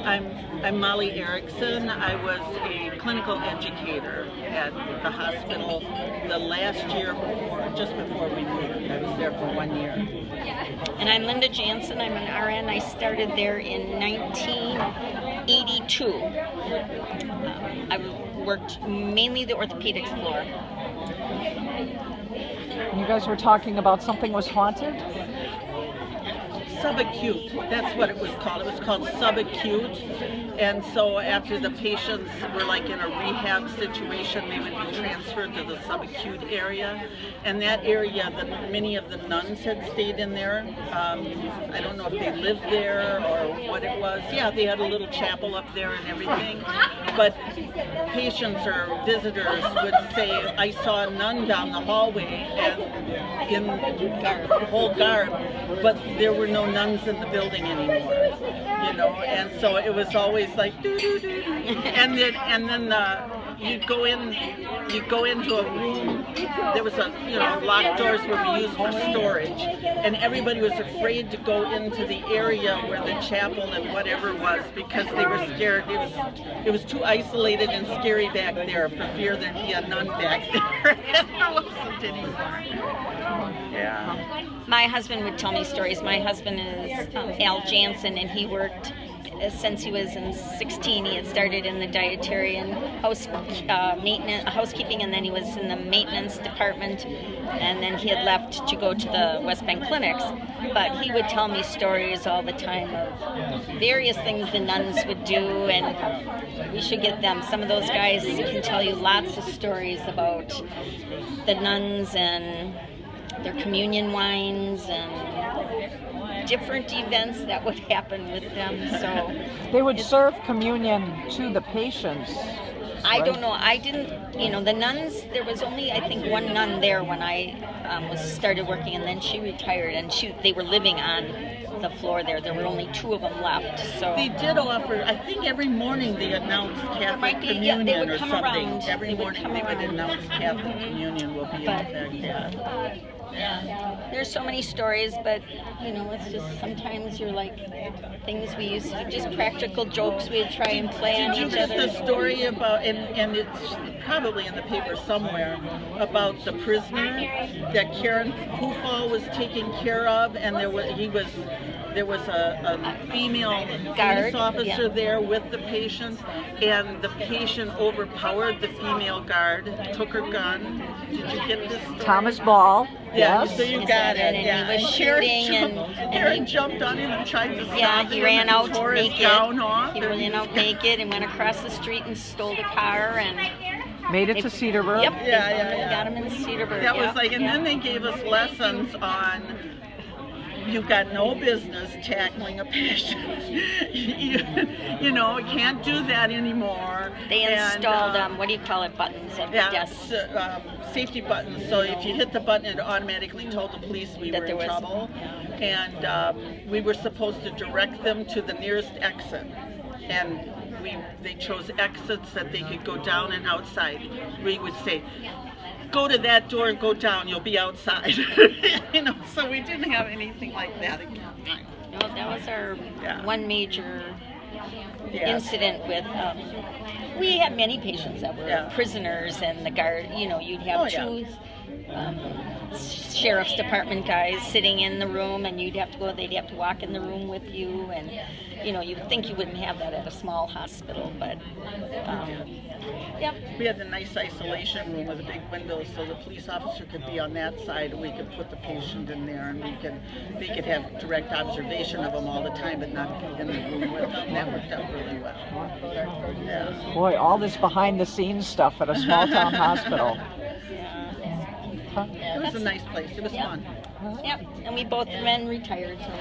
I'm Molly Erickson. I was a clinical educator at the hospital the last year before, just before we moved. I was there for 1 year. And I'm Linda Jansen. I'm an RN. I started there in 1982. I worked mainly the orthopedics floor. You guys were talking about something was haunted? Subacute, that's what it was called. It was called subacute. And so after the patients were like in a rehab situation, they would be transferred to the subacute area. And that area, many of the nuns had stayed in there. I don't know if they lived there or what it was. Yeah, they had a little chapel up there and everything. But patients or visitors would say, I saw a nun down the hallway and in whole garb, but there were no nuns in the building anymore, you know, and so it was always like doo doo doo doo, and then you'd go into a room. There was locked doors where we used for storage, and everybody was afraid to go into the area where the chapel and whatever was because they were scared. It was too isolated and scary back there for fear there'd be a nun back there. And there wasn't anymore. Yeah. My husband would tell me stories. My husband is Al Jansen, and he worked since he was in 16. He had started in the dietarian housekeeping, and then he was in the maintenance department, and then he had left to go to the West Bank clinics. But he would tell me stories all the time of various things the nuns would do, and we should get them. Some of those guys can tell you lots of stories about the nuns and their communion wines and different events that would happen with them. So they would serve communion to the patients. I don't know. I didn't, the nuns, there was only, I think, one nun there when I started working, and then she retired, and they were living on the floor there. There were only 2 of them left. So they did offer, I think every morning they announced Catholic Communion or something. Around. Every morning they would announce Catholic Communion will be in effect. Yeah. There's so many stories, but it's just sometimes you're like things we used to, just practical jokes we'd try and play on each other. The story about, and it's probably in the paper somewhere, about the prisoner that Karen Hufall was taking care of, and there was a female police officer there with the patient, and the patient overpowered the female guard, took her gun. Did you get this story? Thomas Ball. Yeah, yes. so you got it. And yeah. he was shooting, Karen jumped on him and tried to stop him. He ran out tore naked. His gown off. He ran out naked and went across the street and stole the car and made it to Cedarburg. Yep. Yeah. Got him in Cedarburg. That was like, and then they gave us lessons on. You've got no business tackling a patient. you can't do that anymore. They installed, what do you call it, buttons of desks. Safety buttons. So if you hit the button, it automatically told the police we were in trouble. And we were supposed to direct them to the nearest exit. And they chose exits that they could go down and outside. We would say, go to that door and go down, you'll be outside. So we didn't have anything like that again. No, that was our one major incident with, we had many patients that were prisoners, and the guard, you'd have 2 sheriff's department guys sitting in the room, and they'd have to walk in the room with you, and you'd think you wouldn't have that at a small hospital, but we had a nice isolation room with a big window, so the police officer could be on that side, and we could put the patient in there, and they could have direct observation of them all the time, but not be in the room with them. That worked out really well. Yeah. Boy, all this behind-the-scenes stuff at a small-town hospital. It was a nice place. It was fun. Yep, and we both men retired. So.